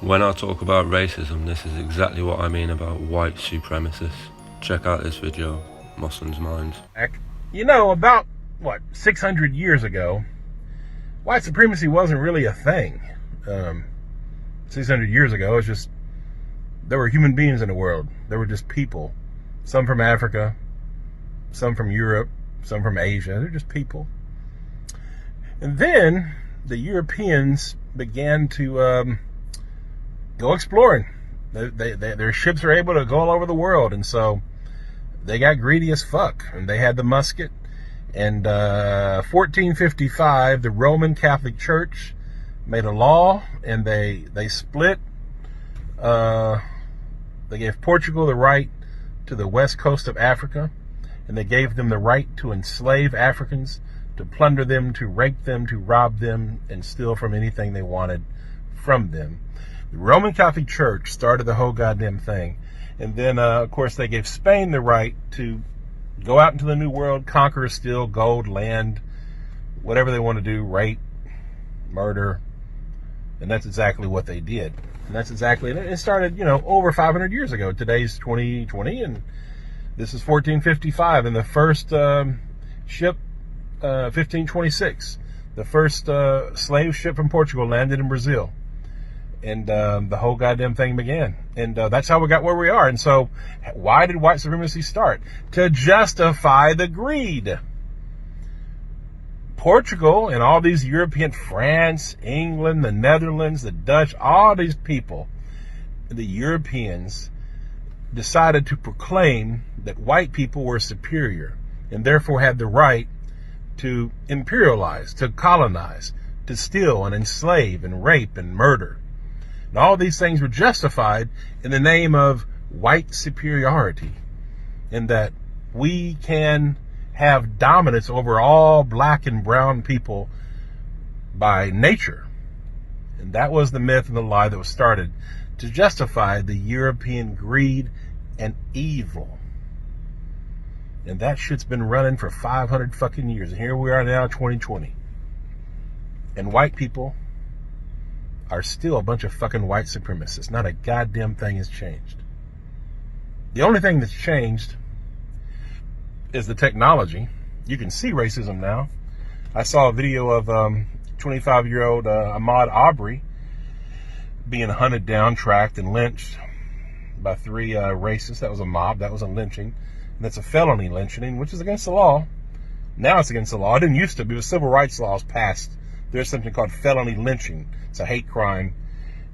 When I talk about racism, this is exactly what I mean about white supremacists. Check out this video, Mosslands Minds. You know, about, 600 years ago, white supremacy wasn't really a thing. 600 years ago, it's just, there were human beings in the world. There were just people. Some from Africa, some from Europe, some from Asia. They're just people. And then the Europeans began to go exploring. Their ships are able to go all over the world, and so they got greedy as fuck. And they had the musket. And 1455, the Roman Catholic Church made a law, and they split. They gave Portugal the right to the west coast of Africa, and they gave them the right to enslave Africans, to plunder them, to rape them, to rob them, and steal from anything they wanted from them. The Roman Catholic Church started the whole goddamn thing. And then, of course, they gave Spain the right to go out into the New World, conquer, steal gold, land, whatever they want to do, rape, murder. And that's exactly what they did. And that's exactly, it started, over 500 years ago. Today's 2020, and this is 1455. And the first ship, 1526, the first slave ship from Portugal landed in Brazil. And the whole goddamn thing began. And that's how we got where we are. And so, why did white supremacy start? To justify the greed. Portugal and all these European, France, England, the Netherlands, the Dutch, all these people, the Europeans, decided to proclaim that white people were superior and therefore had the right to imperialize, to colonize, to steal and enslave and rape and murder. And all these things were justified in the name of white superiority, in that we can have dominance over all black and brown people by nature. And that was the myth and the lie that was started to justify the European greed and evil. And that shit's been running for 500 fucking years. And here we are now, 2020. And white people are still a bunch of fucking white supremacists. Not a goddamn thing has changed. The only thing that's changed is the technology. You can see racism now. I saw a video of 25-year-old Ahmaud Arbery being hunted down, tracked, and lynched by 3 racists. That was a mob. That was a lynching. And that's a felony lynching, which is against the law. Now it's against the law. It didn't used to be. It was civil rights laws passed. There's something called felony lynching. It's a hate crime.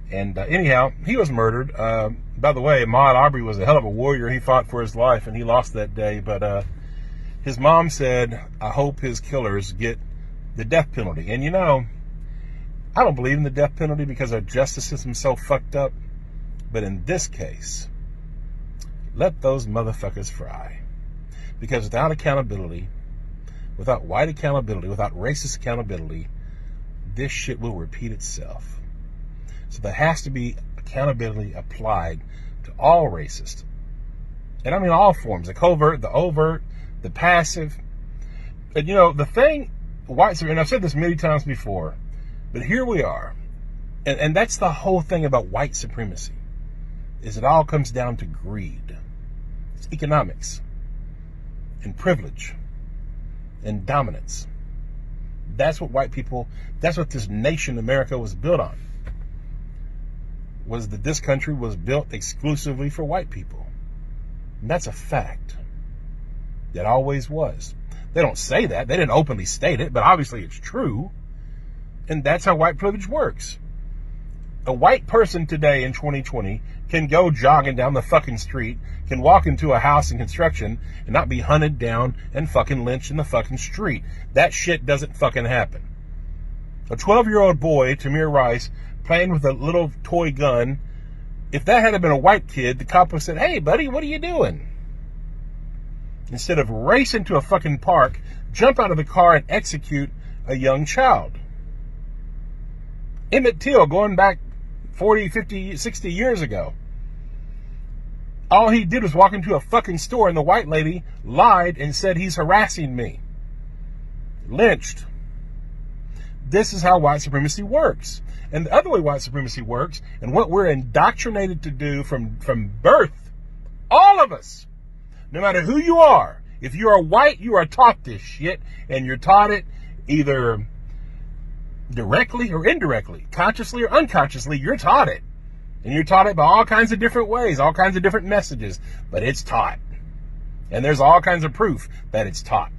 And anyhow, he was murdered. By the way, Ahmaud Arbery was a hell of a warrior. He fought for his life, and he lost that day. But his mom said, I hope his killers get the death penalty. And I don't believe in the death penalty because our justice system's so fucked up. But in this case, let those motherfuckers fry. Because without accountability, without white accountability, without racist accountability, this shit will repeat itself. So there has to be accountability applied to all racists. And I mean all forms, the covert, the overt, the passive. And the thing, and I've said this many times before, but here we are. And that's the whole thing about white supremacy, is it all comes down to greed. It's economics and privilege and dominance. That's what that's what this nation, America, was built on. Was that this country was built exclusively for white people. And that's a fact. It always was. They don't say that. They didn't openly state it, but obviously it's true. And that's how white privilege works. A white person today in 2020 can go jogging down the fucking street, can walk into a house in construction and not be hunted down and fucking lynched in the fucking street. That shit doesn't fucking happen. A 12-year-old boy, Tamir Rice, playing with a little toy gun, if that had been a white kid, the cop would have said, hey buddy, what are you doing? Instead of racing to a fucking park, jump out of the car and execute a young child. Emmett Till, going back 40, 50, 60 years ago. All he did was walk into a fucking store and the white lady lied and said he's harassing me. Lynched. This is how white supremacy works. And the other way white supremacy works, and what we're indoctrinated to do from birth, all of us, no matter who you are, if you are white, you are taught this shit, and you're taught it either directly or indirectly, consciously or unconsciously, you're taught it. And you're taught it by all kinds of different ways, all kinds of different messages, but it's taught. And there's all kinds of proof that it's taught.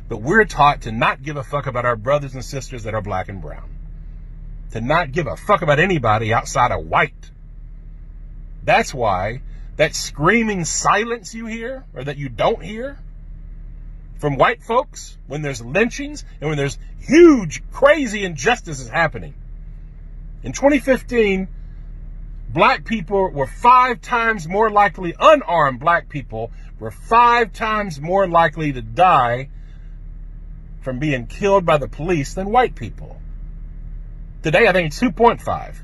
But we're taught to not give a fuck about our brothers and sisters that are black and brown. To not give a fuck about anybody outside of white. That's why that screaming silence you hear, or that you don't hear, from white folks when there's lynchings and when there's huge, crazy injustices happening. In 2015, black people were 5 times more likely, unarmed black people were 5 times more likely to die from being killed by the police than white people. Today, I think it's 2.5.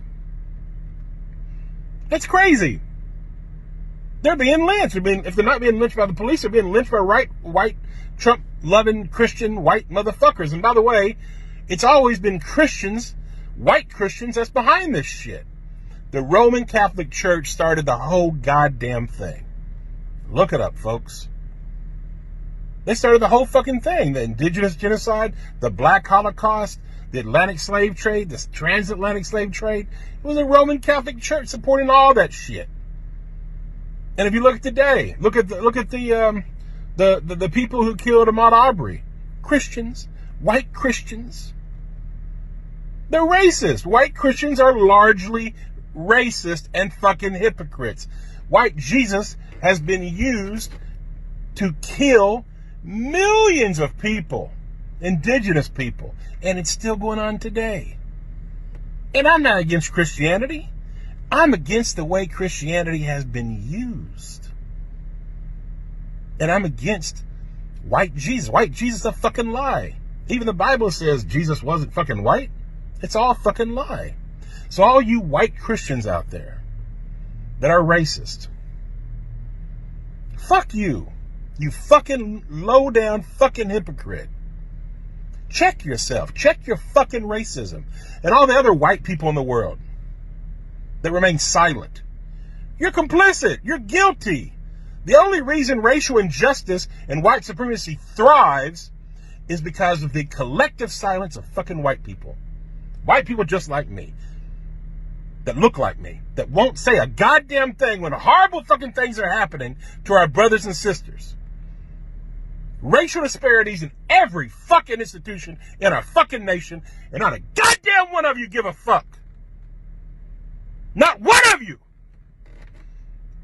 That's crazy. They're being lynched. If they're not being lynched by the police, they're being lynched by white, Trump-loving, Christian, white motherfuckers. And by the way, it's always been Christians, white Christians, that's behind this shit. The Roman Catholic Church started the whole goddamn thing. Look it up, folks. They started the whole fucking thing. The indigenous genocide, the black Holocaust, the Atlantic slave trade, the transatlantic slave trade. It was the Roman Catholic Church supporting all that shit. And if you look at today, look at the people who killed Ahmaud Arbery. Christians, white Christians. They're racist. White Christians are largely racist and fucking hypocrites. White Jesus has been used to kill millions of people, indigenous people, and it's still going on today. And I'm not against Christianity. I'm against the way Christianity has been used. And I'm against white Jesus. White Jesus is a fucking lie. Even the Bible says Jesus wasn't fucking white. It's all a fucking lie. So all you white Christians out there that are racist, fuck you. You fucking low down fucking hypocrite. Check yourself. Check your fucking racism. And all the other white people in the world that remain silent. You're complicit. You're guilty. The only reason racial injustice and white supremacy thrives is because of the collective silence of fucking white people. White people just like me. That look like me. That won't say a goddamn thing when horrible fucking things are happening to our brothers and sisters. Racial disparities in every fucking institution in our fucking nation, and not a goddamn one of you give a fuck. Not one of you.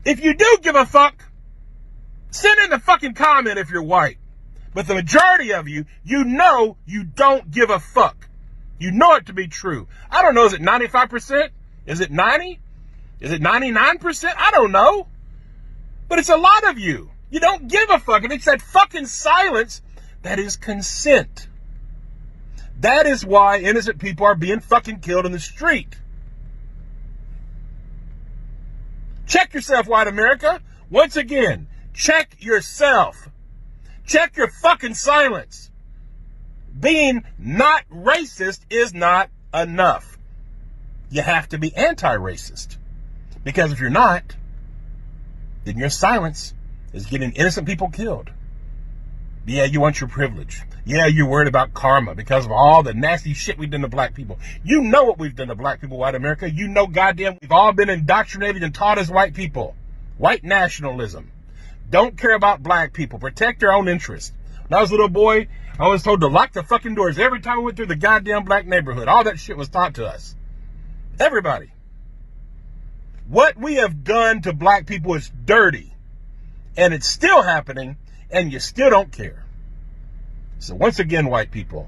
If you do give a fuck, send in the fucking comment if you're white. But the majority of you, you know you don't give a fuck. You know it to be true. I don't know, is it 95%? Is it 90? Is it 99%? I don't know. But it's a lot of you. You don't give a fuck. And it's that fucking silence that is consent. That is why innocent people are being fucking killed in the street. Check yourself, white America. Once again, check yourself. Check your fucking silence. Being not racist is not enough. You have to be anti-racist. Because if you're not, then your silence is getting innocent people killed. Yeah, you want your privilege. Yeah, you're worried about karma because of all the nasty shit we've done to black people. You know what we've done to black people, white America. You know goddamn we've all been indoctrinated and taught as white people. White nationalism. Don't care about black people. Protect your own interests. When I was a little boy, I was told to lock the fucking doors every time we went through the goddamn black neighborhood. All that shit was taught to us. Everybody. What we have done to black people is dirty. And it's still happening, and you still don't care. So once again, white people,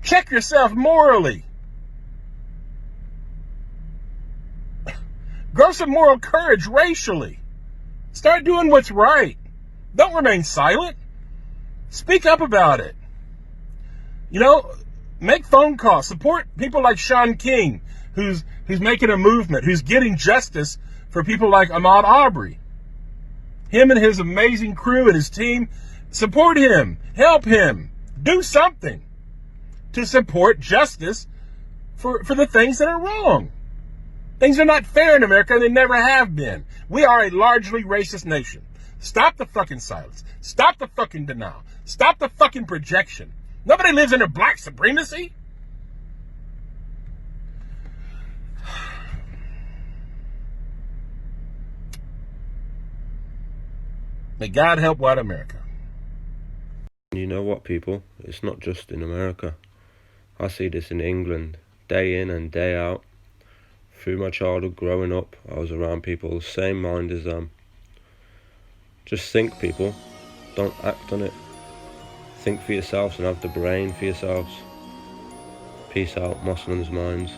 check yourself morally. Grow some moral courage racially. Start doing what's right. Don't remain silent. Speak up about it. You know, make phone calls. Support people like Sean King, who's making a movement, who's getting justice for people like Ahmaud Arbery. Him and his amazing crew and his team, support him, help him, do something. to support justice for the things that are wrong. Things are not fair in America, and they never have been. We are a largely racist nation. Stop the fucking silence. Stop the fucking denial. Stop the fucking projection. Nobody lives under black supremacy. May God help white America. You know what, people? It's not just in America. I see this in England, day in and day out. Through my childhood growing up, I was around people the same mind as them. Just think, people. Don't act on it. Think for yourselves and have the brain for yourselves. Peace out, Mosslands minds.